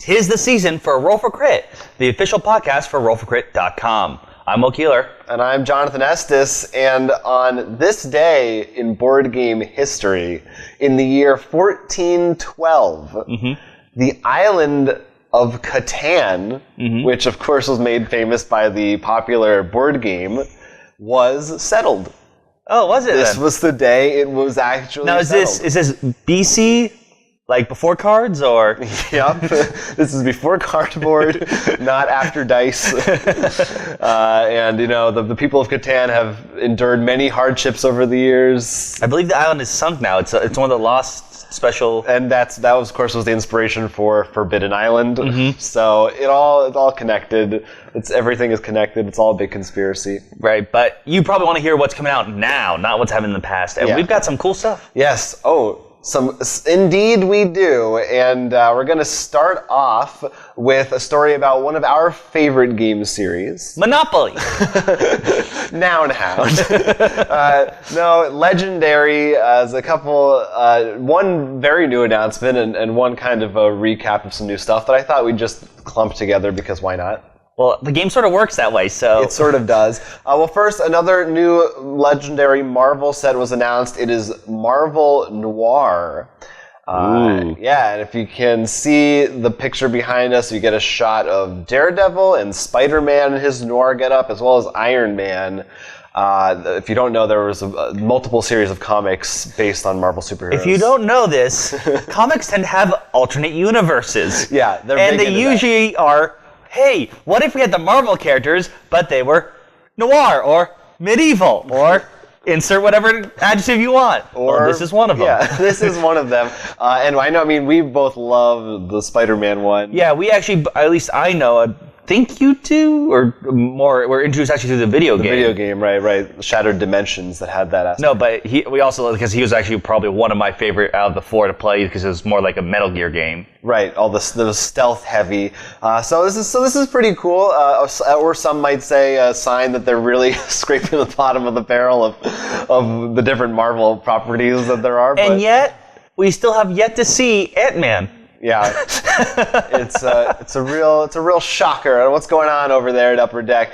'Tis the season for Roll for Crit, the official podcast for rollforcrit.com. I'm Will Keeler. And I'm Jonathan Estes, and on this day in board game history, in the year 1412, the island of Conan, which of course was made famous by the popular board game, was settled. Oh, was it This then? was the day it was actually Now, is settled. this BC, like before cards, or? Yep. This is before cardboard, not after dice. And, you know, the people of Catan have endured many hardships over the years. I believe the island is sunk now. It's one of the lost special... And that, of course, was the inspiration for Forbidden Island. So it's all connected. Everything is connected. It's all a big conspiracy. Right, but you probably want to hear what's coming out now, not what's happened in the past. And we've got some cool stuff. Yes. Indeed we do, and we're going to start off with a story about one of our favorite game series. Monopoly! Noun Hound. No, Legendary as a couple, one very new announcement and one kind of a recap of some new stuff that I thought we'd just clump together because why not? Well, the game sort of works that way, so... It sort of does. Well, first, another new Legendary Marvel set was announced. It is Marvel Noir. Yeah, and if you can see the picture behind us, you get a shot of Daredevil and Spider-Man in his Noir getup, as well as Iron Man. If you don't know, there was multiple series of comics based on Marvel superheroes. If you don't know this, comics tend to have alternate universes. Yeah, they're and big they into usually are... Hey, what if we had the Marvel characters, but they were noir, or medieval, or insert whatever adjective you want. Or this is one of them. Yeah, this is one of them. And I mean, we both love the Spider-Man one. Yeah, we actually, at least I know, think you two, or more, were introduced actually through the video game. The video game, right. Shattered Dimensions that had that aspect. No, but we also, because he was actually probably one of my favorite out of the four to play, because it was more like a Metal Gear game. Right, all the stealth heavy. So this is pretty cool, or some might say a sign that they're really scraping the bottom of the barrel of the different Marvel properties that there are. And yet, we still have yet to see Ant-Man. Yeah, it's a real shocker on what's going on over there at Upper Deck.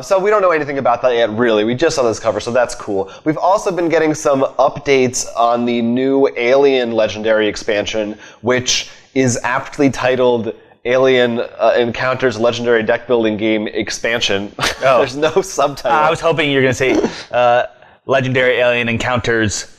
So we don't know anything about that yet, really. We just saw this cover, so that's cool. We've also been getting some updates on the new Alien Legendary expansion, which is aptly titled Alien Encounters Legendary Deck Building Game Expansion. Oh. There's no subtitle. I was hoping you were going to say Legendary Alien Encounters.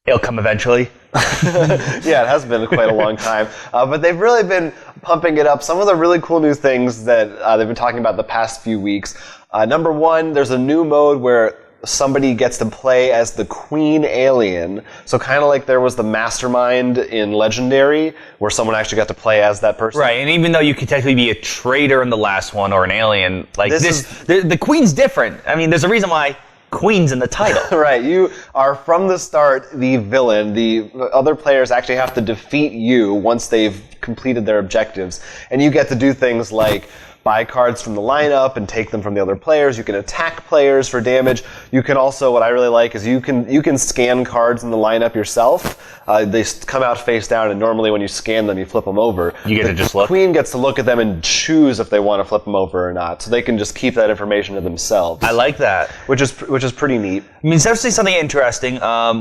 It'll come eventually. Yeah, it has been quite a long time. But they've really been pumping it up. Some of the really cool new things that they've been talking about the past few weeks. Number one, there's a new mode where somebody gets to play as the Queen Alien. So kind of like there was the Mastermind in Legendary, where someone actually got to play as that person. Right, and even though you could technically be a traitor in the last one or an alien, like the Queen's different. I mean, there's a reason why Queen's in the title. Right, you are from the start the villain. The other players actually have to defeat you once they've completed their objectives. And you get to do things like buy cards from the lineup and take them from the other players. You can attack players for damage. You can also, what I really like, is you can scan cards in the lineup yourself. They come out face down, and normally when you scan them, you flip them over. You get to just look? The Queen gets to look at them and choose if they want to flip them over or not. So they can just keep that information to themselves. I like that. Which is pretty neat. I mean, it's definitely something interesting.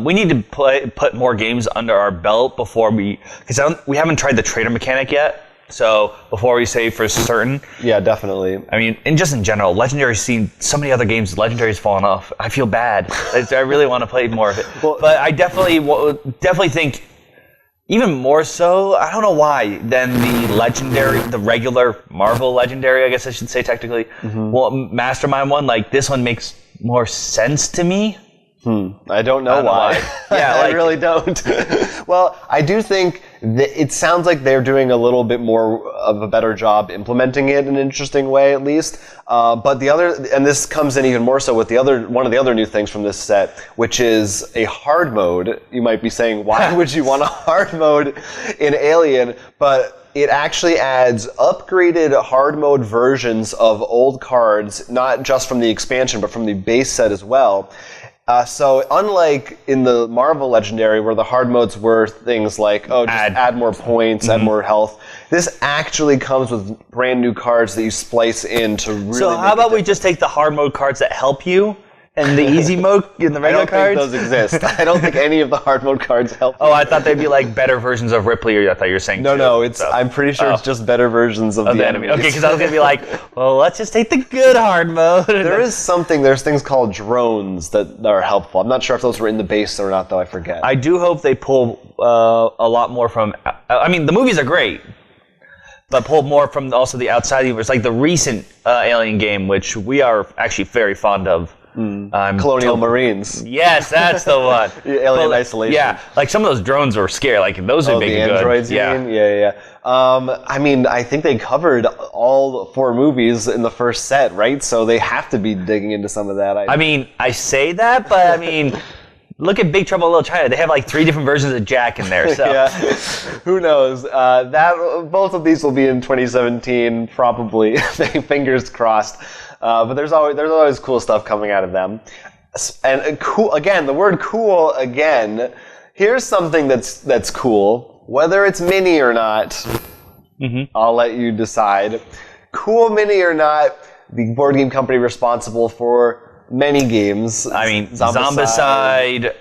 We need to put more games under our belt before because we haven't tried the trader mechanic yet. So before we say for certain, yeah, definitely. I mean, and just in general, Legendary's seen so many other games. Legendary's fallen off. I feel bad. I really want to play more of it, but I definitely think even more so. I don't know why than the regular Marvel Legendary. I guess I should say technically. Well, Mastermind one, like this one makes more sense to me. I don't know why. Yeah, I really don't. Well, I do think that it sounds like they're doing a little bit more of a better job implementing it in an interesting way, at least. But the other, and this comes in even more so with one of the other new things from this set, which is a hard mode. You might be saying, why would you want a hard mode in Alien? But it actually adds upgraded hard mode versions of old cards, not just from the expansion, but from the base set as well. So unlike in the Marvel Legendary, where the hard modes were things like, just add more points, add more health, this actually comes with brand new cards that you splice in to really So how about we just take the hard mode cards that help you, and the easy mode in the regular cards? I don't think those exist. I don't think any of the hard mode cards help you. Oh, I thought they'd be like better versions of Ripley, or I thought you were saying No, I'm pretty sure it's just better versions of the enemy. Okay, because I was going to be like, well, let's just take the good hard mode. There's things called drones that are helpful. I'm not sure if those were in the base or not, though, I forget. I do hope they pull a lot more from, I mean, the movies are great, but pull more from also the outside universe, like the recent Alien game, which we are actually very fond of. Colonial Marines. Yes, that's the one. Alien Isolation. Yeah, like some of those drones were scary. Like those would make it good. The androids, you mean? Yeah. I mean, I think they covered all 4 movies in the first set, right? So they have to be digging into some of that. I mean, I say that, but I mean, look at Big Trouble in Little China. They have like 3 different versions of Jack in there. So yeah, who knows? Both of these will be in 2017, probably. Fingers crossed. But there's always cool stuff coming out of them. And cool again, the word cool again. Here's something that's cool. Whether it's mini or not, I'll let you decide. Cool mini or not, the board game company responsible for many games. I mean, Zombicide.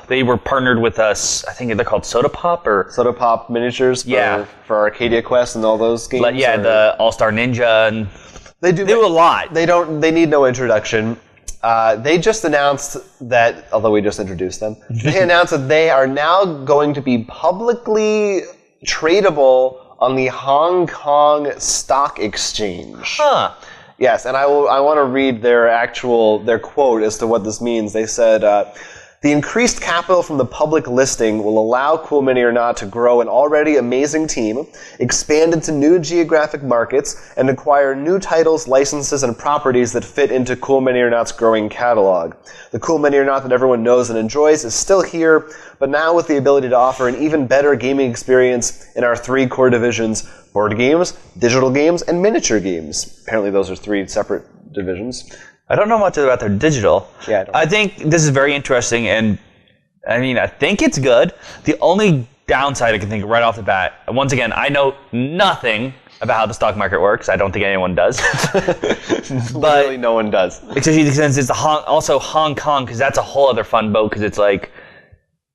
They were partnered with us. I think they're called Soda Pop miniatures. For Arcadia Quest and all those games. The All Star Ninja and. They do a lot. They need no introduction. They just announced that, although we just introduced them, they announced that they are now going to be publicly tradable on the Hong Kong Stock Exchange. Huh. Yes, and I want to read their quote as to what this means. They said, the increased capital from the public listing will allow Cool Mini or Not to grow an already amazing team, expand into new geographic markets, and acquire new titles, licenses, and properties that fit into Cool Mini or Not's growing catalog. The Cool Mini or Not that everyone knows and enjoys is still here, but now with the ability to offer an even better gaming experience in our 3 core divisions: board games, digital games, and miniature games. Apparently those are 3 separate divisions. I don't know much about their digital. Yeah, I think this is very interesting, and I mean, I think it's good. The only downside I can think of right off the bat, once again, I know nothing about how the stock market works. I don't think anyone does. But literally no one does. Especially since it's also Hong Kong, because that's a whole other fun boat, because it's like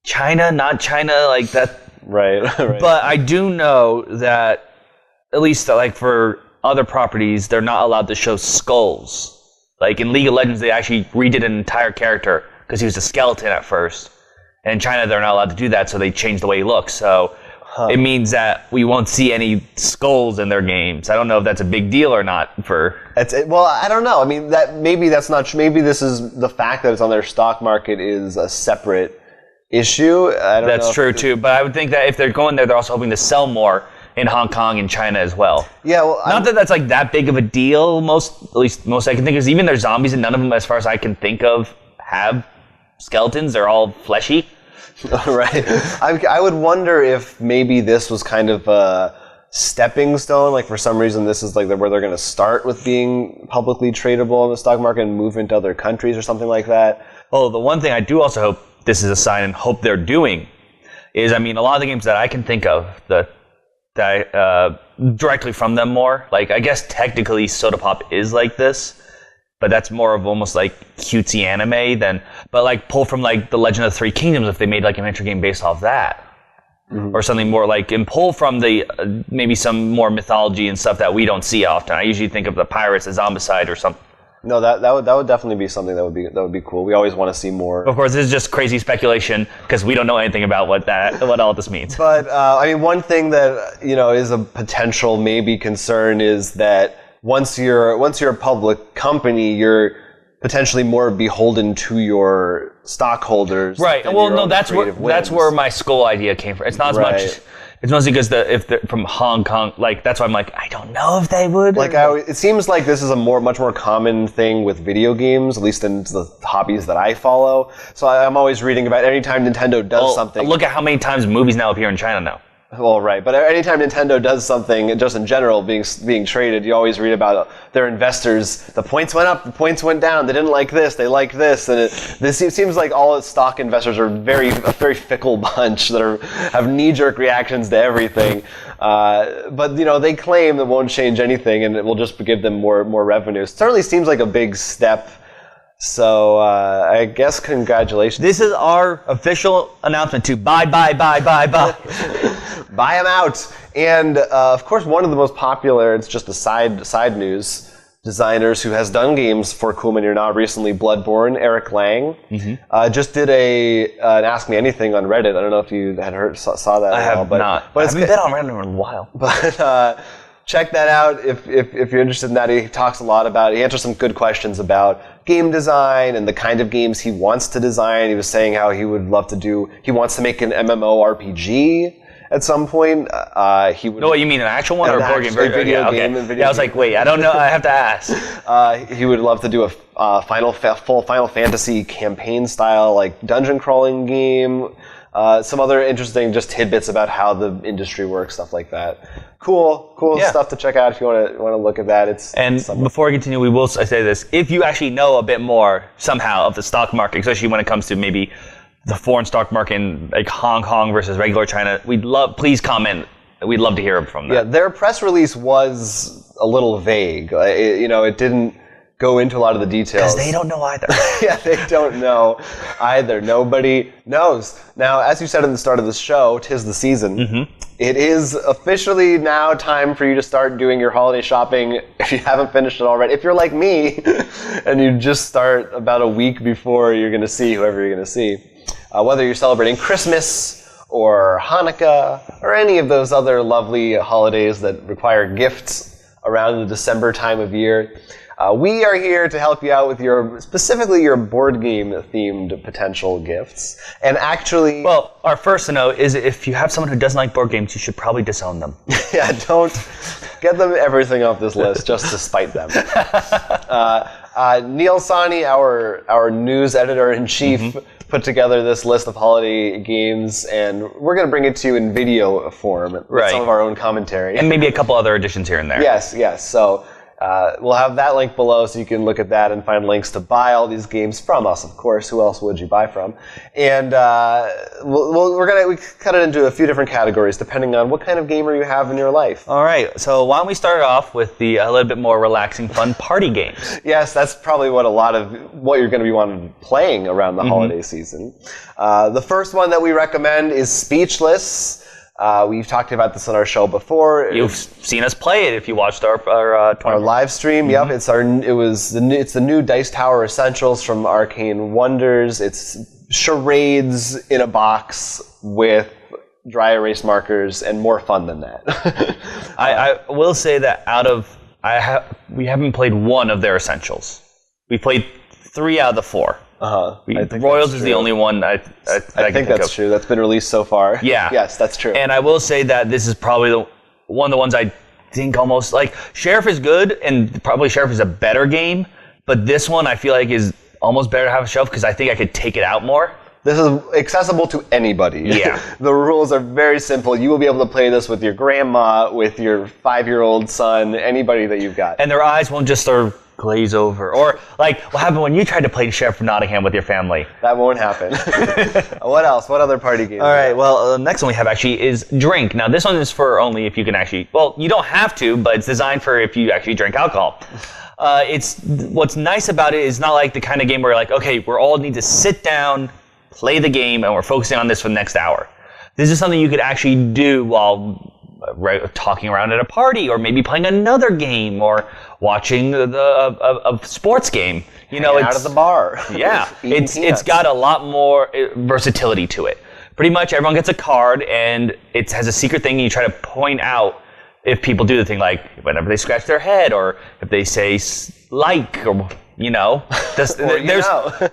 China, not China, like that. Right. But I do know that, at least like for other properties, they're not allowed to show skulls. Like in League of Legends, they actually redid an entire character because he was a skeleton at first. And in China, they're not allowed to do that, so they changed the way he looks. So it means that we won't see any skulls in their games. I don't know if that's a big deal or not. Well, I don't know. I mean, maybe that's not. Maybe this is the fact that it's on their stock market is a separate issue. I don't know. That's true too. But I would think that if they're going there, they're also hoping to sell more in Hong Kong and China as well. Yeah, well, not that that's like that big of a deal. At least most I can think of is even their zombies, and none of them, as far as I can think of, have skeletons. They're all fleshy. Right. I would wonder if maybe this was kind of a stepping stone. Like for some reason, this is like where they're going to start with being publicly tradable on the stock market and move into other countries or something like that. Oh, the one thing I do also hope this is a sign and hope they're doing is, I mean, a lot of the games that I can think of that directly from them more. Like, I guess technically Soda Pop is like this, but that's more of almost like cutesy anime but like pull from like the Legend of the 3 Kingdoms if they made like a miniature game based off that. Mm-hmm. Or something more like, and pull from the maybe some more mythology and stuff that we don't see often. I usually think of the pirates, the Zombicide or something. No, that would definitely be something that would be cool. We always want to see more. Of course, this is just crazy speculation because we don't know anything about what all this means. But I mean, one thing that is a potential maybe concern is that once you're a public company, you're potentially more beholden to your stockholders. Right. Well, no, that's where my skull idea came from. It's not as much. It's mostly because if they're from Hong Kong, like that's why I'm like, I don't know if they would. Like, it seems like this is a much more common thing with video games, at least in the hobbies that I follow. So I'm always reading about anytime Nintendo does something. Look at how many times movies now appear in China now. Well, right, but anytime Nintendo does something, just in general, being traded, you always read about their investors. The points went up, the points went down. They didn't like this, they liked this, and it seems like all its stock investors are a very fickle bunch that have knee-jerk reactions to everything. But they claim it won't change anything, and it will just give them more revenue. It certainly seems like a big step. So I guess congratulations. This is our official announcement to buy. Buy them out. And of course, one of the most popular, it's just a side news, designers who has done games for Cool Mini or Not recently, Bloodborne, Eric Lang, just did an Ask Me Anything on Reddit. I don't know if you had saw that. I have not. But I haven't been on Reddit in a while. But check that out if you're interested in that. He talks a lot about, he answers some good questions about game design and the kind of games he wants to design. He was saying how he wants to make an MMORPG at some point. He would. No, you mean an actual one or a board game? Video game. I was like, wait, I don't know. I have to ask. He would love to do a full Final Fantasy campaign style, like dungeon crawling game. Some other interesting just tidbits about how the industry works, stuff like that. Cool stuff to check out if you want to look at that. Before I continue, I say this: if you actually know a bit more somehow of the stock market, especially when it comes to maybe the foreign stock market in like Hong Kong versus regular China, please comment. We'd love to hear from them. Yeah, their press release was a little vague. It didn't go into a lot of the details. Because they don't know either. Yeah, they don't know either. Nobody knows. Now, as you said in the start of the show, 'tis the season. It is officially now time for you to start doing your holiday shopping if you haven't finished it already. If you're like me, and you just start about a week before you're going to see whoever you're going to see. Whether you're celebrating Christmas or Hanukkah or any of those other lovely holidays that require gifts around the December time of year, we are here to help you out with specifically your board game themed potential gifts. And actually, well, our first note is if you have someone who doesn't like board games, you should probably disown them. Yeah, don't get them everything off this list just to spite them. Neil Sani, our news editor in chief, put together this list of holiday games, and we're going to bring it to you in video form with some of our own commentary. And maybe a couple other additions here and there. Yes. So we'll have that link below so you can look at that and find links to buy all these games from us, of course. Who else would you buy from? And we cut it into a few different categories depending on what kind of gamer you have in your life. All right. So why don't we start off with a little bit more relaxing, fun party games? Yes, that's probably what you're going to be wanting playing around the holiday season. The first one that we recommend is Speechless. We've talked about this on our show before. You've seen us play it if you watched our live stream. Yep, it's the new Dice Tower Essentials from Arcane Wonders. It's charades in a box with dry erase markers and more fun than that. I will say that we haven't played one of their Essentials. We played 3 out of the 4. Royals is the only one I think that's true. That's been released so far. Yeah. Yes, that's true. And I will say that this is probably one of the ones I think almost like Sheriff is good, and probably Sheriff is a better game, but this one I feel like is almost better to have a shelf because I think I could take it out more. This is accessible to anybody. Yeah. The rules are very simple. You will be able to play this with your grandma, with your 5-year-old son, anybody that you've got. And their eyes won't just sort of glaze over. Or like what happened when you tried to play Sheriff of Nottingham with your family. That won't happen. What else? What other party games? All right, well, the next one we have actually is Drink. Now, this one is for only if you can actually, well, you don't have to, but it's designed for if you actually drink alcohol. What's nice about it is not like the kind of game where you're like, okay, we all need to sit down, play the game, and we're focusing on this for the next hour. This is something you could actually do while talking around at a party, or maybe playing another game, or watching a sports game. It's out of the bar. Yeah, it's got a lot more versatility to it. Pretty much everyone gets a card, and it has a secret thing, and you try to point out if people do the thing, like whenever they scratch their head, or if they say like, or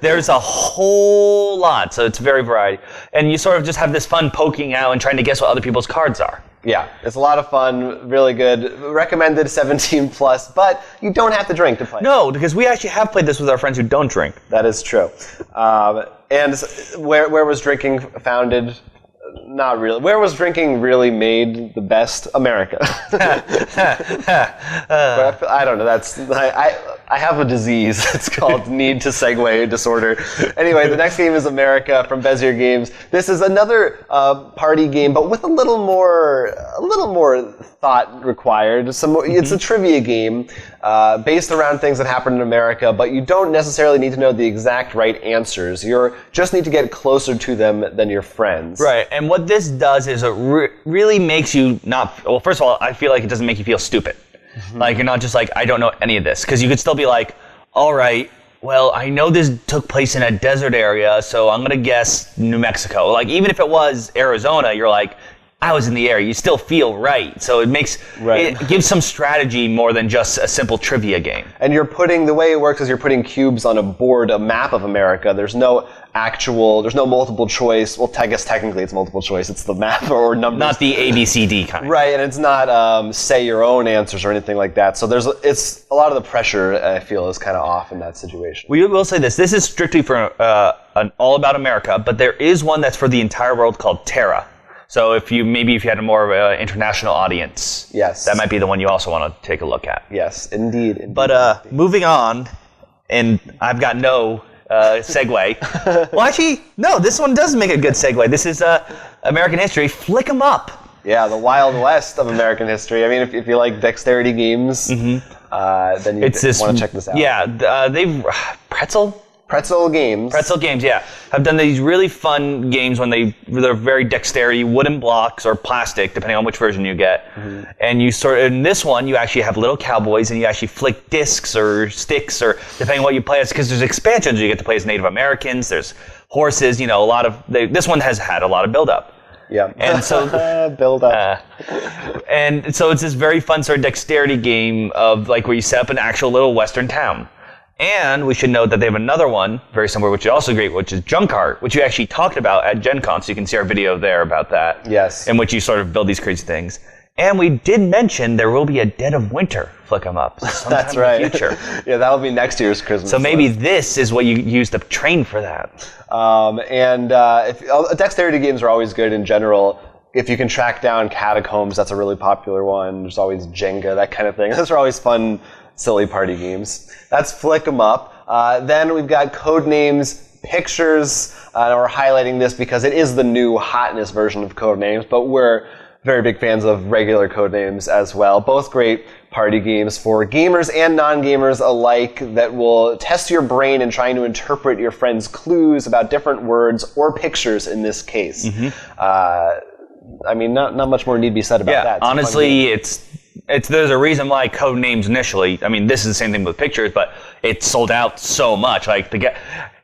there's a whole lot, so it's very variety. And you sort of just have this fun poking out and trying to guess what other people's cards are. Yeah, it's a lot of fun, really good. Recommended 17 plus, but you don't have to drink to play. No, because we actually have played this with our friends who don't drink. That is true. And where was drinking founded? Not really. Where was drinking really made the best? America. But I don't know. I have a disease. It's called need to segue disorder. Anyway, the next game is America from Bezier Games. This is another party game, but with a little more thought required. It's a trivia game based around things that happen in America, but you don't necessarily need to know the exact right answers. You just need to get closer to them than your friends. Right, and what this does is it really makes you not... Well, first of all, I feel like it doesn't make you feel stupid. Mm-hmm. Like, you're not just like, I don't know any of this. Because you could still be like, all right, well, I know this took place in a desert area, so I'm going to guess New Mexico. Like, even if it was Arizona, you're like, I was in the area. You still feel right. So it gives some strategy more than just a simple trivia game. And the way it works is you're putting cubes on a board, a map of America. There's no multiple choice. Well, I guess technically it's multiple choice. It's the map or numbers. Not the ABCD kind. Right, and it's not say your own answers or anything like that. So it's a lot of the pressure, I feel, is kind of off in that situation. We will say this. This is strictly for an All About America, but there is one that's for the entire world called Terra. So if you had a more of an international audience, yes, that might be the one you also want to take a look at. Yes, indeed. But moving on, and I've got no segue. Well, actually, no, this one does make a good segue. This is American history. Flick 'em up. Yeah, the Wild West of American history. I mean, if you like dexterity games, then you want to check this out. Yeah, they've Pretzel Games, yeah, have done these really fun games when they're very dexterity, wooden blocks or plastic, depending on which version you get. Mm-hmm. And in this one, you actually have little cowboys, and you actually flick discs or sticks, or depending on what you play as, because there's expansions. You get to play as Native Americans. There's horses. You know, this one has had a lot of build-up. Yeah. And so build up. And so it's this very fun sort of dexterity game of like where you set up an actual little western town. And we should note that they have another one, very similar, which is also great, which is Junk Art, which you actually talked about at Gen Con, so you can see our video there about that. Yes. In which you sort of build these crazy things. And we did mention there will be a Dead of Winter Flick 'em Up sometime That's right. in the future. Yeah, that'll be next year's Christmas. So maybe this is what you use to train for that. Dexterity games are always good in general. If you can track down catacombs, that's a really popular one. There's always Jenga, that kind of thing. Those are always fun, silly party games. That's Flick 'em Up. Then we've got Codenames Pictures. We're highlighting this because it is the new hotness version of Codenames, but we're very big fans of regular Codenames as well. Both great party games for gamers and non-gamers alike that will test your brain in trying to interpret your friend's clues about different words or pictures in this case. Mm-hmm. I mean, not much more need be said about that. Honestly, there's a reason why Codenames initially, I mean, this is the same thing with pictures, but it sold out so much. Like,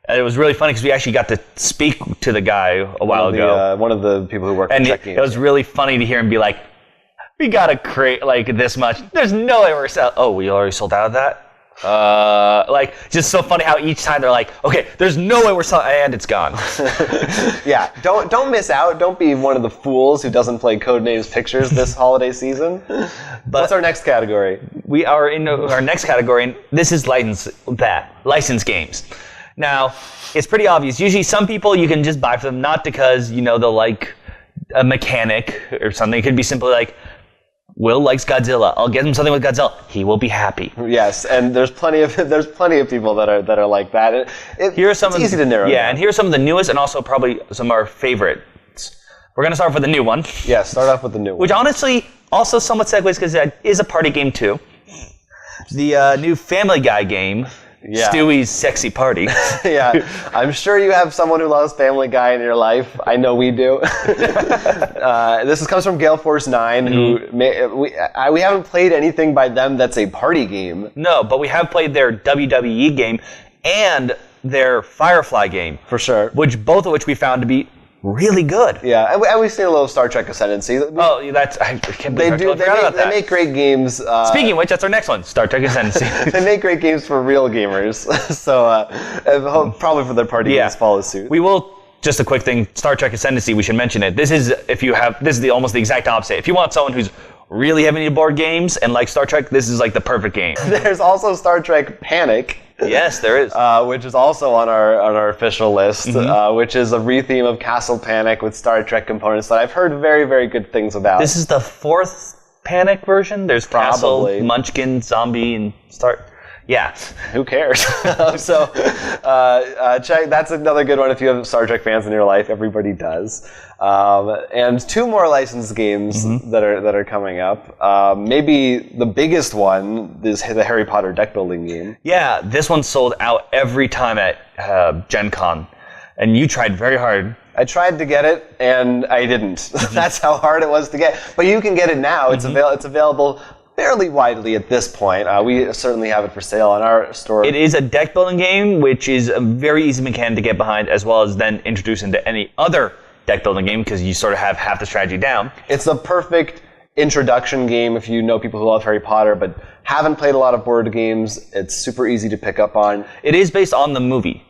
it was really funny because we actually got to speak to the guy a while ago. One of the people who work for Check Games. It was really funny to hear him be like, we got to create like this much. There's no way we're selling. Oh, we already sold out of that? Like, just so funny how each time they're like, okay, there's no way we're selling, and it's gone. Yeah, don't miss out. Don't be one of the fools who doesn't play Codenames Pictures this holiday season. But what's our next category? We are in our next category, and this is licensed games. Now, it's pretty obvious. Usually some people you can just buy for them, not because, they'll like a mechanic or something. It could be simply like, Will likes Godzilla. I'll get him something with Godzilla. He will be happy. Yes, and there's plenty of people that are like that. It's easy to narrow. Yeah, and here are some of the newest and also probably some of our favorites. We're gonna start off with the new one. Yeah, start off with the new one. Which honestly also somewhat segues because it is a party game too. The new Family Guy game. Yeah. Stewie's Sexy Party. Yeah, I'm sure you have someone who loves Family Guy in your life. I know we do. This comes from Gale Force 9, who we haven't played anything by them that's a party game. No, but we have played their WWE game and their Firefly game. For sure. Both of which we found to be really good. Yeah, and we've seen a little Star Trek Ascendancy. I can't believe they make great games. Speaking of which, that's our next one, Star Trek Ascendancy. They make great games for real gamers, so probably for their party games follow suit. We will, just a quick thing, Star Trek Ascendancy, we should mention it. This is almost the exact opposite. If you want someone who's really heavy into board games and likes Star Trek, this is like the perfect game. There's also Star Trek Panic. Yes, there is. Which is also on our official list, which is a retheme of Castle Panic with Star Trek components that I've heard very, very good things about. This is the 4th Panic version? There's Castle, Munchkin, Zombie, and Star... Yeah. Who cares? So, check. That's another good one if you have Star Trek fans in your life. Everybody does. And 2 more licensed games that are coming up. Maybe the biggest one is the Harry Potter deck building game. Yeah, this one sold out every time at Gen Con. And you tried very hard. I tried to get it, and I didn't. That's how hard it was to get. But you can get it now. It's available fairly widely at this point. We certainly have it for sale on our store. It is a deck building game, which is a very easy mechanic to get behind, as well as then introduce into any other deck building game, because you sort of have half the strategy down. It's the perfect introduction game if you know people who love Harry Potter, but haven't played a lot of board games. It's super easy to pick up on. It is based on the movie.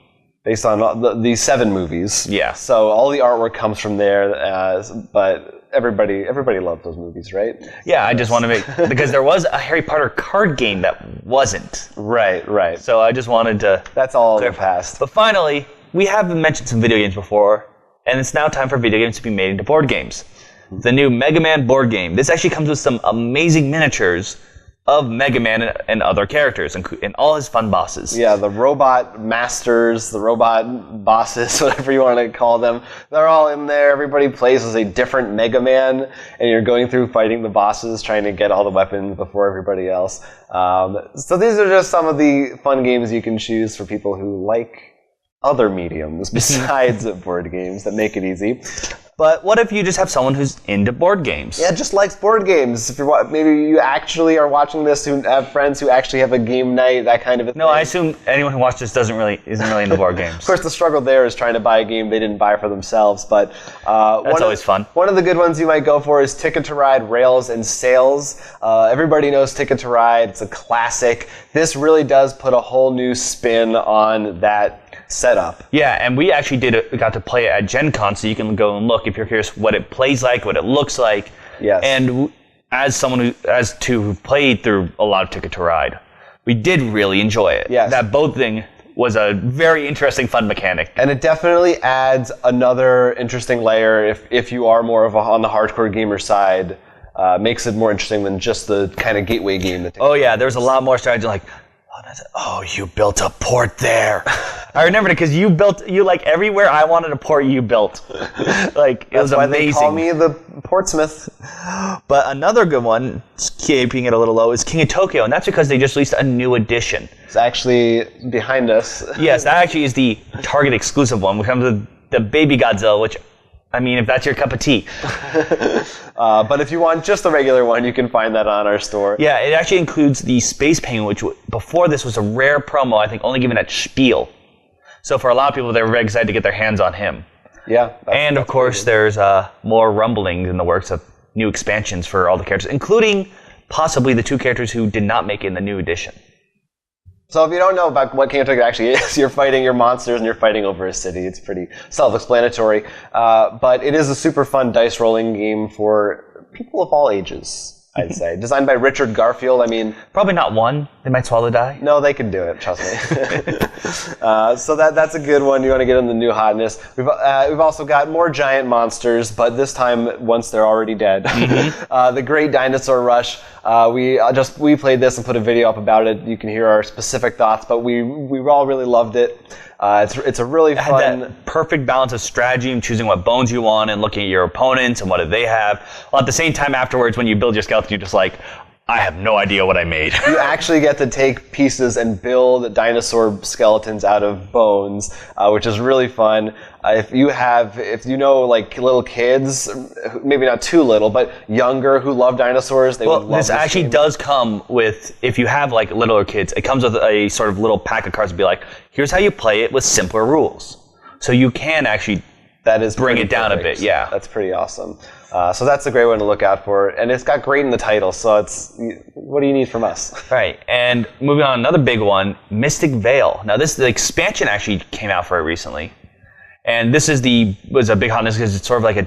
Based on the 7 movies. Yeah. So all the artwork comes from there, but everybody loves those movies, right? Yeah, I just want to make... because there was a Harry Potter card game that wasn't. Right. So I just wanted to... That's all in the past. But finally, we have mentioned some video games before, and it's now time for video games to be made into board games. The new Megaman board game. This actually comes with some amazing miniatures of Megaman and other characters, and all his fun bosses. Yeah, the robot masters, the robot bosses, whatever you want to call them, they're all in there. Everybody plays as a different Megaman, and you're going through fighting the bosses, trying to get all the weapons before everybody else. So these are just some of the fun games you can choose for people who like other mediums besides board games that make it easy. But what if you just have someone who's into board games? Yeah, just likes board games. If you're maybe you actually are watching this who have friends who actually have a game night, that kind of a thing. No, I assume anyone who watches this isn't really into board games. Of course, the struggle there is trying to buy a game they didn't buy for themselves, but that's always fun. One of the good ones you might go for is Ticket to Ride Rails and Sails. Everybody knows Ticket to Ride. It's a classic. This really does put a whole new spin on that setup. Yeah, and we actually got to play it at Gen Con, so you can go and look if you're curious what it plays like, what it looks like. Yes. And as someone who played through a lot of Ticket to Ride, we did really enjoy it. Yes. That boat thing was a very interesting, fun mechanic. And it definitely adds another interesting layer if you are more of on the hardcore gamer side. Makes it more interesting than just the kind of gateway game. Oh yeah, there's a lot more strategy like, oh, you built a port there. I remember it because you like everywhere I wanted a port you built. Like, it was amazing. That's why they call me the Portsmouth. But another good one, keeping it a little low, is King of Tokyo, and that's because they just released a new edition. It's actually behind us. Yes, that actually is the Target exclusive one, which comes with the Baby Godzilla, which, I mean, if that's your cup of tea. But if you want just the regular one, you can find that on our store. Yeah, it actually includes the Space Penguin, which before this was a rare promo, I think only given at Spiel. So for a lot of people, they were very excited to get their hands on him. Yeah. And of course, there's more rumblings in the works of new expansions for all the characters, including possibly the 2 characters who did not make it in the new edition. So if you don't know about what King of Tokyo actually is, you're fighting your monsters and you're fighting over a city. It's pretty self-explanatory. But it is a super fun dice rolling game for people of all ages, I'd say. Designed by Richard Garfield. I mean, probably not one. They might swallow die. No, they can do it. Trust me. So that's a good one. You want to get in the new hotness. We've also got more giant monsters, but this time once they're already dead. The Great Dinosaur Rush. We played this and put a video up about it. You can hear our specific thoughts, but we all really loved it. It's a really fun... It had that perfect balance of strategy and choosing what bones you want and looking at your opponents and what do they have. Well, at the same time afterwards, when you build your skeleton, you're just like, I have no idea what I made. You actually get to take pieces and build dinosaur skeletons out of bones, which is really fun. If you know, like, little kids, maybe not too little, but younger, who love dinosaurs, they would love this actually game. Does come with, if you have, like, littler kids, it comes with a sort of little pack of cards to be like, here's how you play it with simpler rules. So you can actually bring it down a bit, yeah. That's pretty awesome. So that's a great one to look out for. And it's got great in the title, so what do you need from us? Right, and moving on, another big one, Mystic Vale. Now the expansion actually came out for it recently. And this was a big hotness because it's sort of like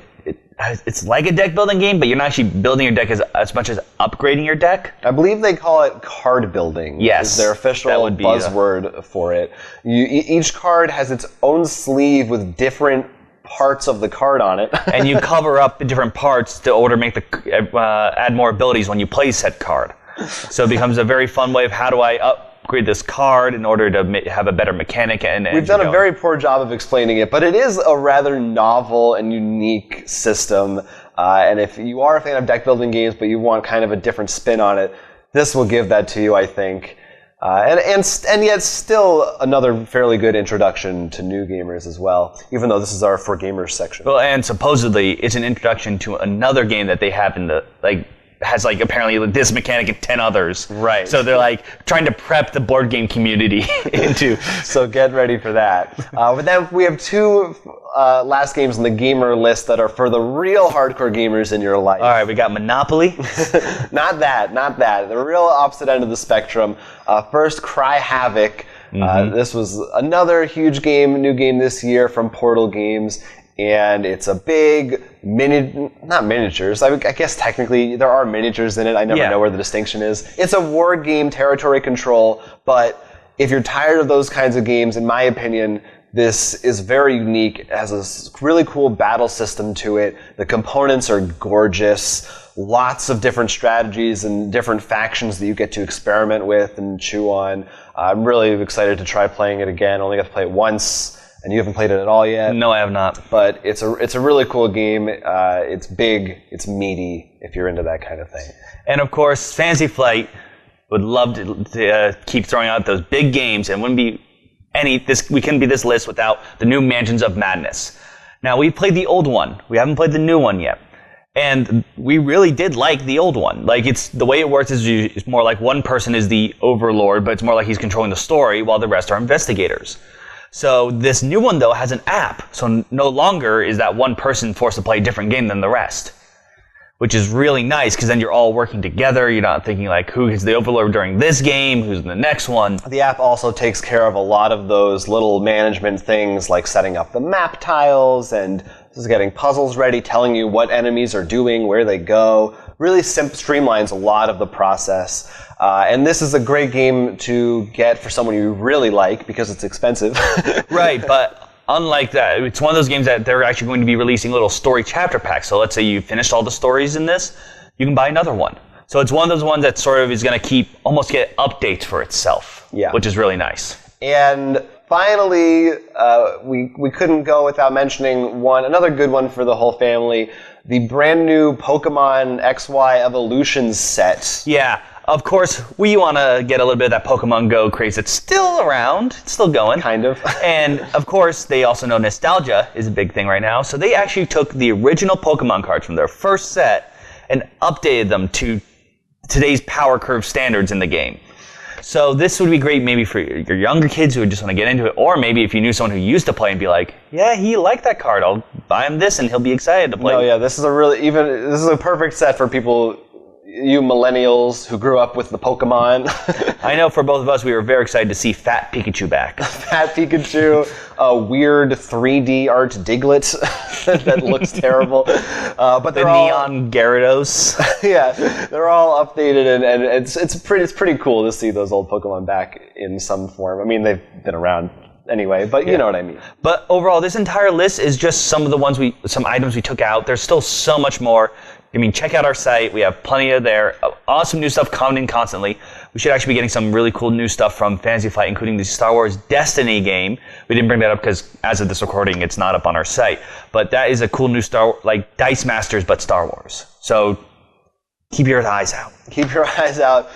it's like a deck building game, but you're not actually building your deck as much as upgrading your deck. I believe they call it card building. Yes, is their official buzzword for it. Each card has its own sleeve with different parts of the card on it. And you cover up the different parts to order make add more abilities when you play said card. So it becomes a very fun way of how do I upgrade this card in order to have a better mechanic. And we've done a very poor job of explaining it, but it is a rather novel and unique system. And if you are a fan of deck building games, but you want kind of a different spin on it, this will give that to you, I think. And yet still another fairly good introduction to new gamers as well, even though this is our For Gamers section. Well, and supposedly it's an introduction to another game that they have in the, has apparently this mechanic and 10 others. Right. So they're trying to prep the board game community into. So get ready for that. But then we have two last games on the gamer list that are for the real hardcore gamers in your life. All right, we got Monopoly. Not that. The real opposite end of the spectrum. First, Cry Havoc. This was another huge game, new game this year from Portal Games. And it's a big not miniatures. I guess technically there are miniatures in it. I never know where the distinction is. It's a war game, territory control, but if you're tired of those kinds of games, in my opinion, this is very unique. It has a really cool battle system to it. The components are gorgeous. Lots of different strategies and different factions that you get to experiment with and chew on. I'm really excited to try playing it again. I only got to play it once. And you haven't played it at all yet? No, I have not. But it's a really cool game. It's big. It's meaty, if you're into that kind of thing. And of course, Fantasy Flight would love to keep throwing out those big games, and we couldn't be this list without the new Mansions of Madness. Now, we played the old one. We haven't played the new one yet. And we really did like the old one. It's the way it works is it's more like one person is the overlord, but it's more like he's controlling the story while the rest are investigators. So this new one, though, has an app. So no longer is that one person forced to play a different game than the rest, which is really nice because then you're all working together. You're not thinking who is the overlord during this game, who's in the next one. The app also takes care of a lot of those little management things like setting up the map tiles and getting puzzles ready, telling you what enemies are doing, where they go. Really streamlines a lot of the process. And this is a great game to get for someone you really like because it's expensive. Right, but unlike that, it's one of those games that they're actually going to be releasing little story chapter packs. So let's say you finished all the stories in this, you can buy another one. So it's one of those ones that sort of is going to almost get updates for itself, which is really nice. And finally, we couldn't go without mentioning another good one for the whole family, the brand new Pokemon XY Evolutions set. Yeah, of course, we want to get a little bit of that Pokemon Go craze. It's still around. It's still going. Kind of. And, of course, they also know nostalgia is a big thing right now. So they actually took the original Pokemon cards from their first set and updated them to today's power curve standards in the game. So this would be great maybe for your younger kids who just want to get into it, or maybe if you knew someone who used to play and be like, yeah, he liked that card, I'll buy him this and he'll be excited to play. No, yeah, this is a perfect set for people, you millennials who grew up with the Pokemon. I know for both of us, we were very excited to see Fat Pikachu back. Fat Pikachu, a weird 3D art Diglett that looks terrible. But the neon Gyarados. Yeah, they're all updated, and it's pretty cool to see those old Pokemon back in some form. I mean, they've been around anyway, but you know what I mean. But overall, this entire list is just some items we took out. There's still so much more. I mean, check out our site. We have plenty of there. Awesome new stuff coming in constantly. We should actually be getting some really cool new stuff from Fantasy Flight, including the Star Wars Destiny game. We didn't bring that up because, as of this recording, it's not up on our site. But that is a cool new Dice Masters, but Star Wars. So keep your eyes out. Keep your eyes out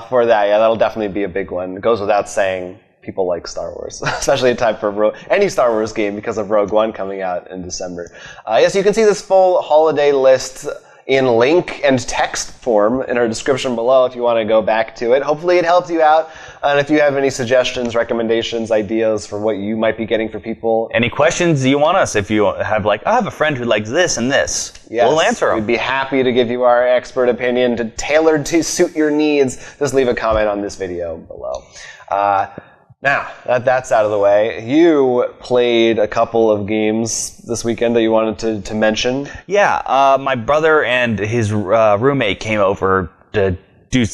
for that. Yeah, that'll definitely be a big one. It goes without saying. People like Star Wars, especially in time for any Star Wars game because of Rogue One coming out in December. Yes, you can see this full holiday list in link and text form in our description below if you want to go back to it. Hopefully it helps you out. And if you have any suggestions, recommendations, ideas for what you might be getting for people. Any questions you want us, if you have I have a friend who likes this and this, we'll answer them. We'd be happy to give you our expert opinion tailored to suit your needs. Just leave a comment on this video below. Now, that's out of the way, you played a couple of games this weekend that you wanted to mention. Yeah, my brother and his roommate came over to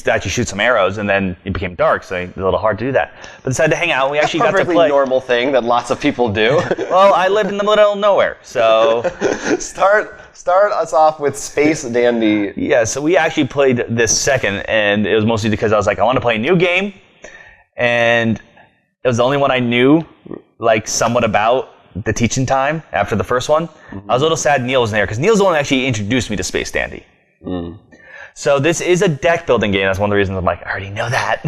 actually shoot some arrows, and then it became dark, so it was a little hard to do that. But decided to hang out, and we actually got to play. A perfectly normal thing that lots of people do. Well, I live in the middle of nowhere, so... Start us off with Space Dandy. Yeah, so we actually played this second, and it was mostly because I was like, I want to play a new game, and it was the only one I knew, like, somewhat about the teaching time after the first one. Mm-hmm. I was a little sad Neil wasn't there, because Neil's the one that actually introduced me to Space Dandy. Mm. So this is a deck building game. That's one of the reasons I'm like, I already know that.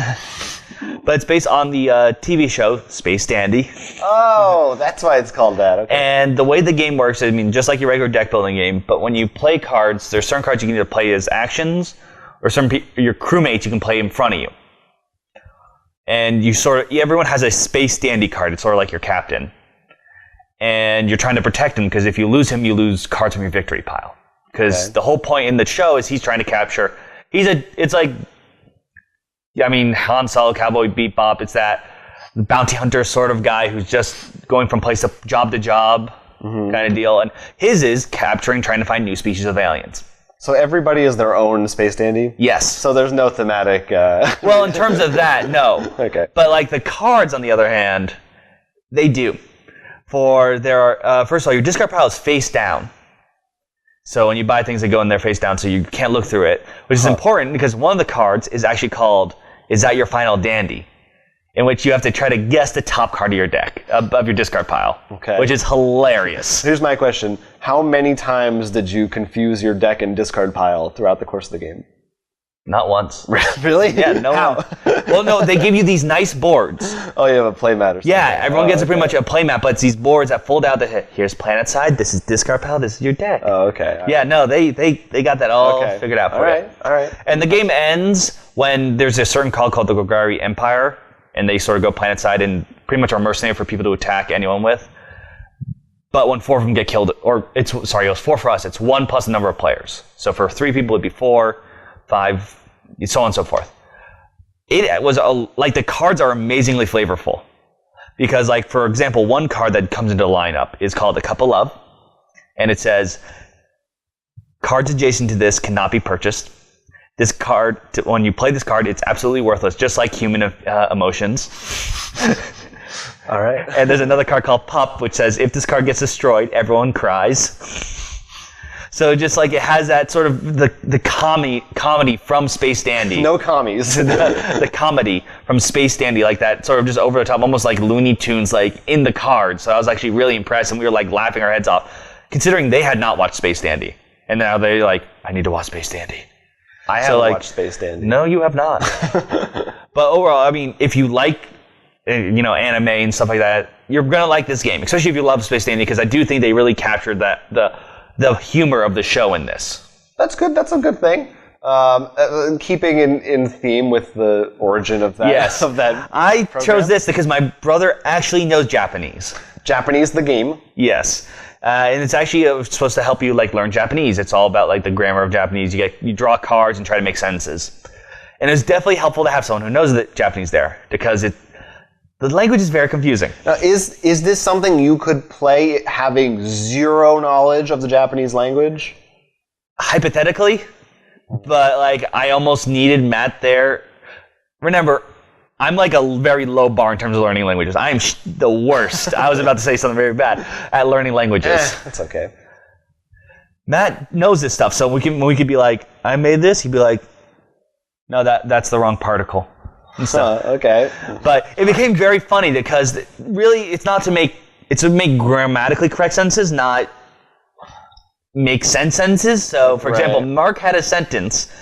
But it's based on the TV show, Space Dandy. Oh, that's why it's called that. Okay. And the way the game works, I mean, just like your regular deck building game, but when you play cards, there's certain cards you can either play as actions, or your crewmates you can play in front of you. And everyone has a Space Dandy card. It's sort of like your captain. And you're trying to protect him, because if you lose him, you lose cards from your victory pile. Because the whole point in the show is he's trying to capture... It's like... I mean, Han Solo, Cowboy Bebop, it's that bounty hunter sort of guy who's just going from place to job kind of deal. And his is trying to find new species of aliens. So everybody is their own Space Dandy? Yes. So there's no thematic... Well, in terms of that, no. Okay. But like the cards, on the other hand, they do. First of all, your discard pile is face down. So when you buy things, they go in there face down, so you can't look through it, which is important because one of the cards is actually called, Is That Your Final Dandy? In which you have to try to guess the top card of your deck, of your discard pile, which is hilarious. Here's my question. How many times did you confuse your deck and discard pile throughout the course of the game? Not once. Really? Yeah, no. How? Well, no, they give you these nice boards. Oh, you have a playmat or something. Yeah, everyone gets pretty much a playmat, but it's these boards that fold out. Here's planet side, this is discard pile, this is your deck. Oh, okay. Yeah, no, they got that all figured out for you. All right. And the game ends when there's a certain card called the Golgari Empire, and they sort of go planet side and pretty much are mercenary for people to attack anyone with. But when 4 of them get killed, it was 4 for us, it's 1 plus the number of players. So for 3 people, it'd be 4, 5, so on and so forth. It was like the cards are amazingly flavorful. Because, like, for example, one card that comes into the lineup is called the Cup of Love. And it says, cards adjacent to this cannot be purchased. This card, when you play this card, it's absolutely worthless, just like human emotions. All right. And there's another card called Pup, which says, if this card gets destroyed, everyone cries. So just like it has that sort of the comedy from Space Dandy. No commies. the comedy from Space Dandy, like that sort of just over the top, almost like Looney Tunes, like in the card. So I was actually really impressed, and we were like laughing our heads off, considering they had not watched Space Dandy, and now they're like, I need to watch Space Dandy. I haven't watched Space Dandy. No, you have not. But overall, I mean, if you like, anime and stuff like that, you're gonna like this game, especially if you love Space Dandy, because I do think they really captured the humor of the show in this. That's good. That's a good thing. Keeping in theme with the origin of that. Yes. Of that I program. chose this because my brother actually knows Japanese. Japanese, the game. Yes. And it's actually supposed to help you learn Japanese. It's all about the grammar of Japanese. You draw cards and try to make sentences. And it's definitely helpful to have someone who knows the Japanese there, because the language is very confusing. Now, is this something you could play having zero knowledge of the Japanese language? Hypothetically, but I almost needed Matt there. Remember, I'm a very low bar in terms of learning languages. I am the worst. I was about to say something very bad at learning languages. That's okay. Matt knows this stuff, so we could be like, I made this. He'd be like, no, that's the wrong particle. Okay. But it became very funny because really it's to make grammatically correct sentences, not make sentences. So, for example, Mark had a sentence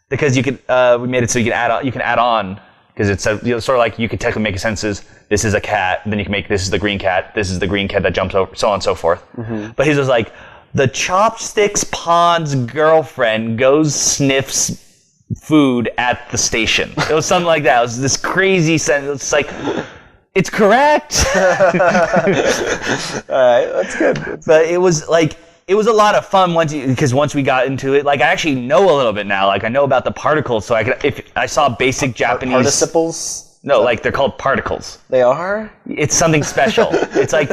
because you could we made it so you can add on because it's sort of like you could technically make sentences. This is a cat, then you can make this is the green cat. This is the green cat that jumps over, so on and so forth. Mm-hmm. But his was like, the Chopsticks Pond's girlfriend goes sniffs food at the station. It was something like that. It was this crazy sentence. It's it's correct. All right, that's good. But it was a lot of fun once we got into it. I actually know a little bit now. I know about the particles, so if I saw basic Japanese participles. No, like they're called particles. They are? It's something special. It's like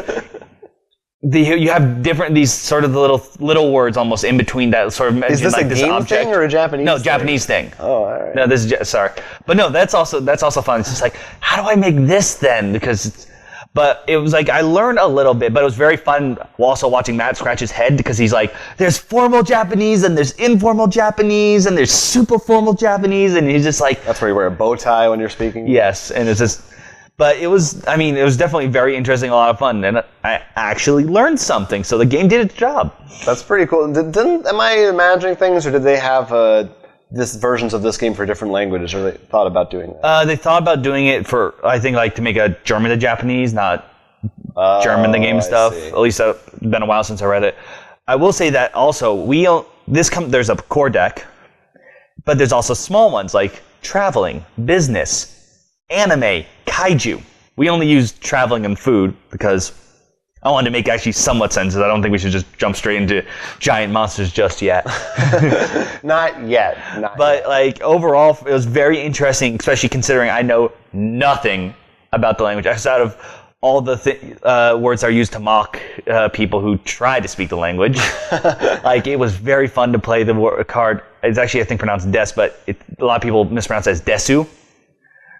you have different these sort of little words almost in between that sort of. Is this like a game object. thing or a Japanese? No, thing? Japanese thing. Oh, all right. No, this is sorry, but no, that's also fun. It's just like, how do I make this then? But it was like I learned a little bit, but it was very fun also watching Matt scratch his head because he's like, there's formal Japanese and there's informal Japanese and there's super formal Japanese, and he's just like, that's where you wear a bow tie when you're speaking. Yes, and it's just, but it was definitely very interesting, a lot of fun, and I actually learned something. So the game did its job. That's pretty cool. Am I imagining things, or did they have versions of this game for different languages, or they thought about doing that? They thought about doing it for, I think, like to make a German to Japanese, not German the game stuff. At least it's been a while since I read it. I will say that also there's a core deck, but there's also small ones like traveling, business, anime, kaiju. We only use traveling and food because I wanted to make actually somewhat sense. I don't think we should just jump straight into giant monsters just yet. Not yet. But like overall, it was very interesting, especially considering I know nothing about the language outside of all the words are used to mock people who try to speak the language. Like, it was very fun to play the card. It's actually, I think, pronounced des, but a lot of people mispronounce it as desu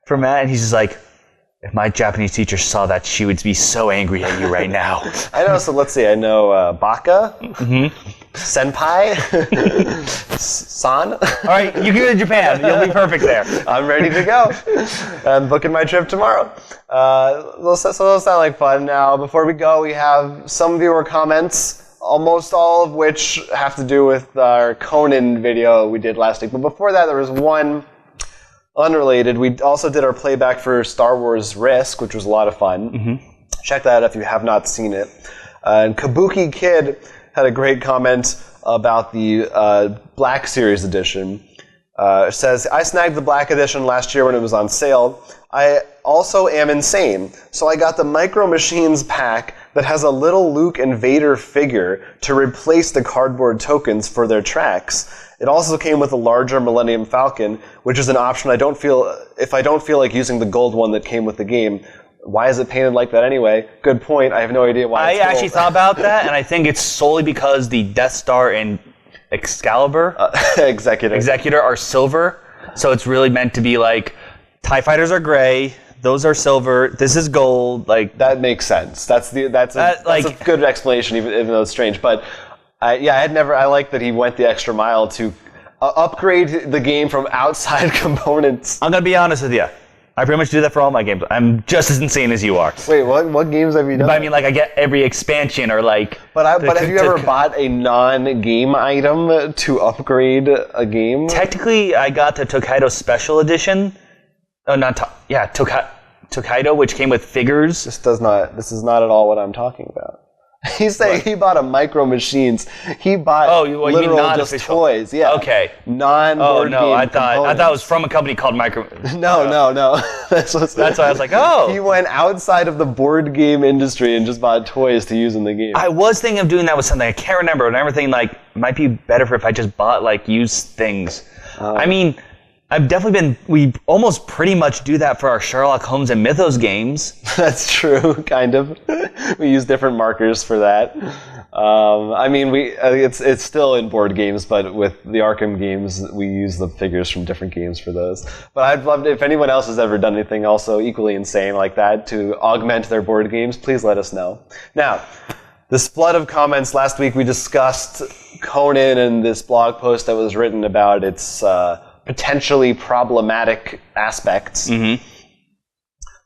for Matt, and he's just like, if my Japanese teacher saw that, she would be so angry at you right now. I know, so let's see. I know baka, senpai, san. All right, you can go to Japan. You'll be perfect there. I'm ready to go. I'm booking my trip tomorrow. So those sound like fun. Now, before we go, we have some viewer comments, almost all of which have to do with our Conan video we did last week. But before that, there was one unrelated. We also did our playback for Star Wars Risk, which was a lot of fun. Check that out if you have not seen it. And Kabuki Kid had a great comment about the Black Series edition. It says, I snagged the Black Edition last year when it was on sale. I also am insane, so I got the Micro Machines pack that has a little Luke and Vader figure to replace the cardboard tokens for their tracks. It also came with a larger Millennium Falcon, which is an option if I don't feel like using the gold one that came with the game. Why is it painted like that anyway? Good point. I have no idea why it's I actually thought about that, and I think it's solely because the Death Star and Excalibur Executor are silver, so it's really meant to be like, TIE Fighters are gray, those are silver, this is gold. Like, that makes sense. That's a good explanation, even though it's strange. But I like that he went the extra mile to upgrade the game from outside components. I'm gonna be honest with you. I pretty much do that for all my games. I'm just as insane as you are. Wait, what games have you done? But I mean, like, I get every expansion or like. But have you ever bought a non-game item to upgrade a game? Technically, I got the Tokaido Special Edition. Oh, Tokaido, which came with figures. This is not at all what I'm talking about. He's saying he bought a Micro Machines. He bought literal just toys. Yeah. Okay. Non-board game I thought it was from a company called Micro. No. That's why I was like, oh. He went outside of the board game industry and just bought toys to use in the game. I was thinking of doing that with something. I can't remember. And everything like might be better if I just bought like used things. I mean, I've definitely we almost pretty much do that for our Sherlock Holmes and Mythos games. That's true, kind of. We use different markers for that. I mean, it's still in board games, but with the Arkham games, we use the figures from different games for those. But I'd love to, if anyone else has ever done anything also equally insane like that to augment their board games, please let us know. Now, this flood of comments, last week we discussed Conan and this blog post that was written about its potentially problematic aspects.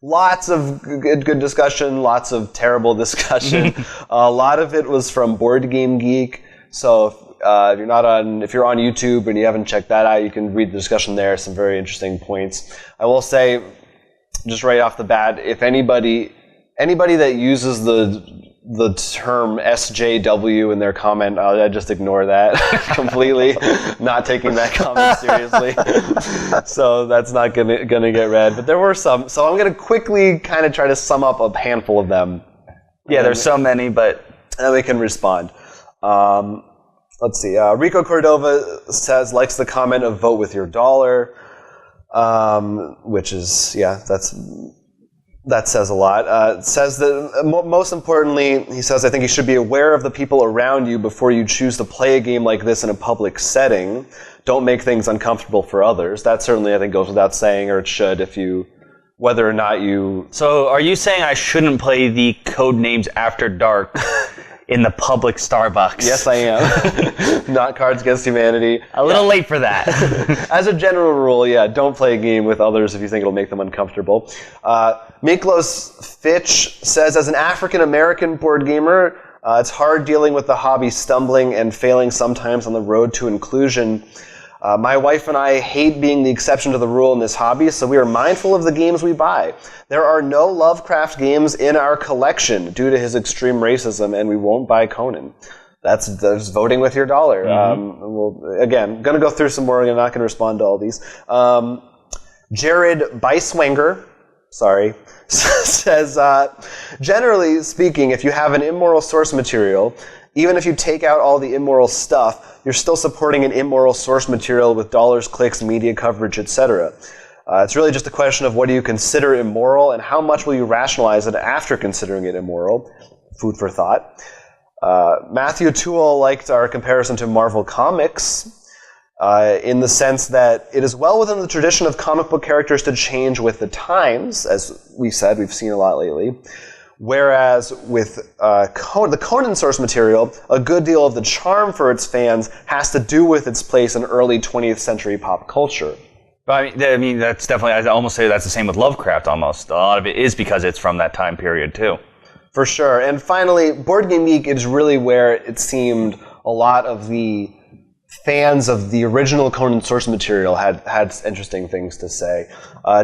Lots of good discussion, lots of terrible discussion. A lot of it was from Board Game Geek. So if you're on YouTube and you haven't checked that out, you can read the discussion there. Some very interesting points. I will say, just right off the bat, if anybody that uses the term SJW in their comment, I just ignore that completely. Not taking that comment seriously. So that's not gonna get read. But there were some. So I'm gonna quickly kind of try to sum up a handful of them. Yeah, there's so many, but and then we can respond. Let's see. Rico Cordova likes the comment of vote with your dollar. which is, that says a lot. It says that, most importantly, he says, I think you should be aware of the people around you before you choose to play a game like this in a public setting. Don't make things uncomfortable for others. That certainly, I think, goes without saying, or it should, whether or not you... So, are you saying I shouldn't play the Codenames After Dark in the public Starbucks? Yes, I am. Not Cards Against Humanity. A little late for that. As a general rule, don't play a game with others if you think it'll make them uncomfortable. Miklos Fitch says, as an African-American board gamer, it's hard dealing with the hobby stumbling and failing sometimes on the road to inclusion. My wife and I hate being the exception to the rule in this hobby, so we are mindful of the games we buy. There are no Lovecraft games in our collection due to his extreme racism, and we won't buy Conan. That's voting with your dollar. Again, going to go through some more. I'm not going to respond to all these. Jared Beiswanger, says, generally speaking, if you have an immoral source material, even if you take out all the immoral stuff, you're still supporting an immoral source material with dollars, clicks, media coverage, etc. It's really just a question of what do you consider immoral and how much will you rationalize it after considering it immoral. Food for thought. Matthew Toole liked our comparison to Marvel Comics in the sense that it is well within the tradition of comic book characters to change with the times, as we said, we've seen a lot lately. Whereas with the Conan source material, a good deal of the charm for its fans has to do with its place in early 20th century pop culture. I mean, that's definitely, I'd almost say that's the same with Lovecraft almost. A lot of it is because it's from that time period too. For sure. And finally, Board Game Geek is really where it seemed a lot of the fans of the original Conan source material had interesting things to say.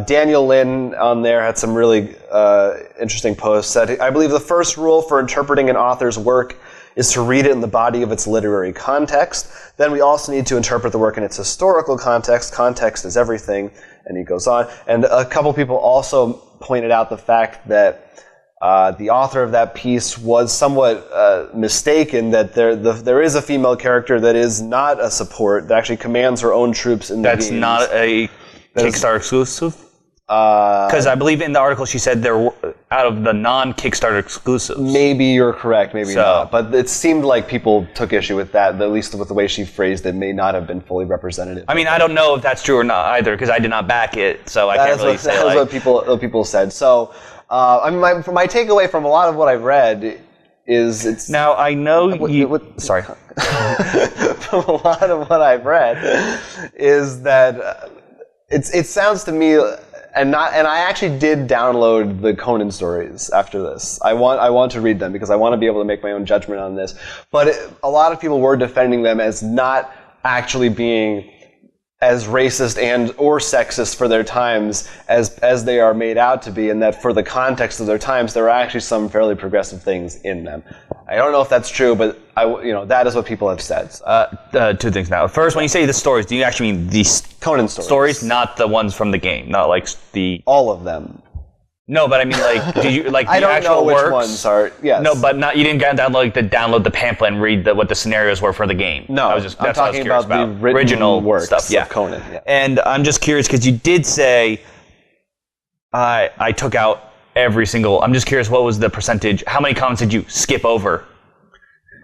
Daniel Lin on there had some really interesting posts. Said, I believe the first rule for interpreting an author's work is to read it in the body of its literary context. Then we also need to interpret the work in its historical context. Context is everything. And he goes on. And a couple people also pointed out the fact that the author of that piece was somewhat mistaken that there is a female character that is not a support, that actually commands her own troops in the games. That's not a Kickstarter exclusive? Because I believe in the article she said there were, out of the non-Kickstarter exclusives. Maybe you're correct, maybe not. But it seemed like people took issue with that, at least with the way she phrased it may not have been fully representative. I mean, I don't know if that's true or not either, because I did not back it, so I can't really say. That's what people said. So, I mean, my takeaway from a lot of what I've read is it's... Now, I know sorry. From a lot of what I've read is that it sounds to me... And I actually did download the Conan stories after this. I want to read them because I want to be able to make my own judgment on this. But a lot of people were defending them as not actually being as racist and or sexist for their times as they are made out to be, and that for the context of their times, there are actually some fairly progressive things in them. I don't know if that's true, but that is what people have said. Two things now. First, when you say the stories, do you actually mean the Conan stories, not the ones from the game, not like the all of them? No, but I mean, like, did you like the I don't actual know which works? Ones are. Yes. No, but not you didn't download the pamphlet and read what the scenarios were for the game. No, I'm talking about the original works stuff. Of Conan. Yeah. And I'm just curious because you did say I took out every single. I'm just curious, what was the percentage? How many comments did you skip over?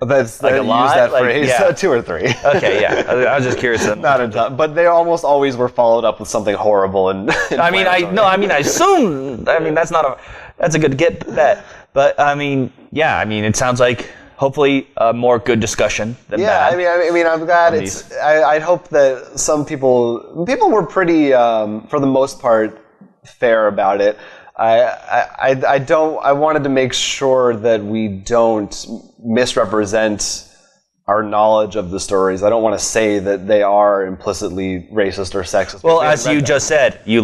That's like a lot. Use that phrase. Yeah. 2 or 3. Okay, yeah. I was just curious. Not a ton, but they almost always were followed up with something horrible and. I assume. That's a good bet. But it sounds like hopefully a more good discussion than bad. I mean, I'm glad it's. I hope that some people were pretty, for the most part, fair about it. I wanted to make sure that we don't misrepresent our knowledge of the stories. I don't want to say that they are implicitly racist or sexist. Well, as you just said, you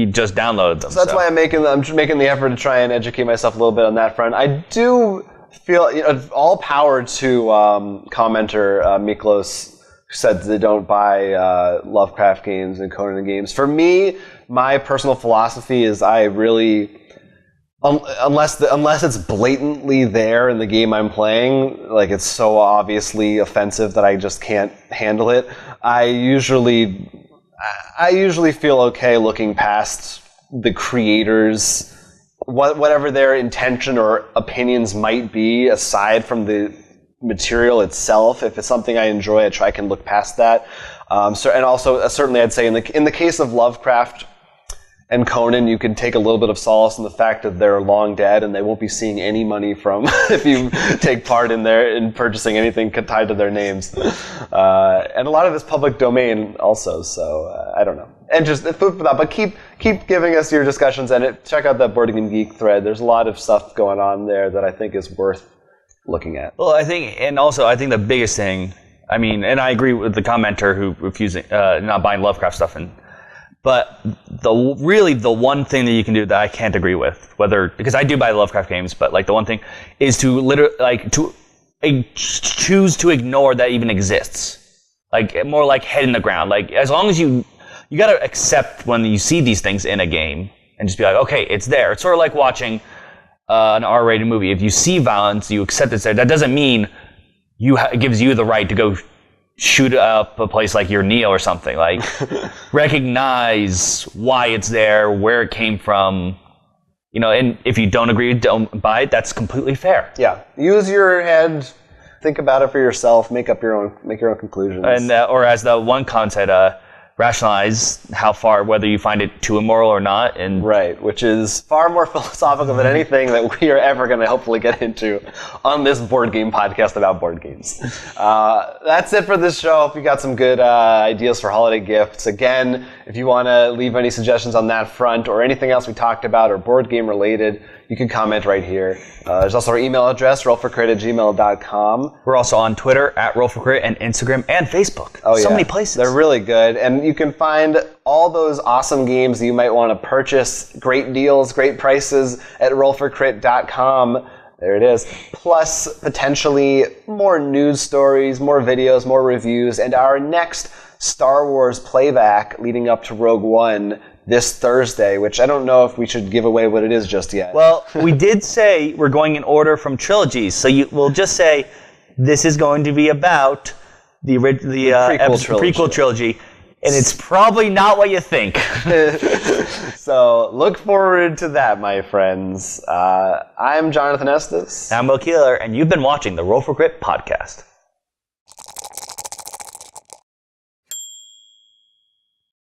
just downloaded them. So that's why I'm making the effort to try and educate myself a little bit on that front. I do feel all power to commenter Miklos, who said they don't buy Lovecraft games and Conan games. For me, my personal philosophy is I really, unless it's blatantly there in the game I'm playing, like it's so obviously offensive that I just can't handle it, I usually I usually feel okay looking past the creators, whatever their intention or opinions might be, aside from the material itself. If it's something I enjoy, I can look past that. And also, certainly, I'd say in the case of Lovecraft and Conan, you can take a little bit of solace in the fact that they're long dead and they won't be seeing any money from if you take part in purchasing anything tied to their names. And a lot of it's public domain also, so I don't know. And just food for thought, but keep giving us your discussions and check out that Board Game Geek thread. There's a lot of stuff going on there that I think is worth looking at. Well, I think the biggest thing, and I agree with the commenter who refusing not buying Lovecraft stuff, but the one thing that you can do that I can't agree with, because I do buy Lovecraft games, but like the one thing is to choose to ignore that even exists, like more like head in the ground. Like as long as you got to accept when you see these things in a game and just be like, okay, it's there. It's sort of like watching an R-rated movie. If you see violence, you accept it's there. That doesn't mean it gives you the right to go shoot up a place like your Neo or something. Like, recognize why it's there, where it came from, and if you don't agree, don't buy it. That's completely fair. Yeah. Use your head, think about it for yourself, make your own conclusions. And or as the one con said, rationalize how far, whether you find it too immoral or not. And right, which is far more philosophical than anything that we are ever going to hopefully get into on this board game podcast about board games. That's it for this show. If you got some good ideas for holiday gifts, again, if you want to leave any suggestions on that front or anything else we talked about or board game related, you can comment right here. There's also our email address, rollforcrit@gmail.com. We're also on Twitter @rollforcrit and Instagram and Facebook. Oh, so many places. They're really good. And you can find all those awesome games that you might want to purchase, great deals, great prices at rollforcrit.com. There it is. Plus, potentially more news stories, more videos, more reviews, and our next Star Wars playback leading up to Rogue One this Thursday, which I don't know if we should give away what it is just yet. Well, we did say we're going in order from trilogies, so we'll just say this is going to be about the prequel trilogy, and it's probably not what you think. So look forward to that, my friends. I'm Jonathan Estes. I'm Will Keeler, and you've been watching the Roll for Crit podcast.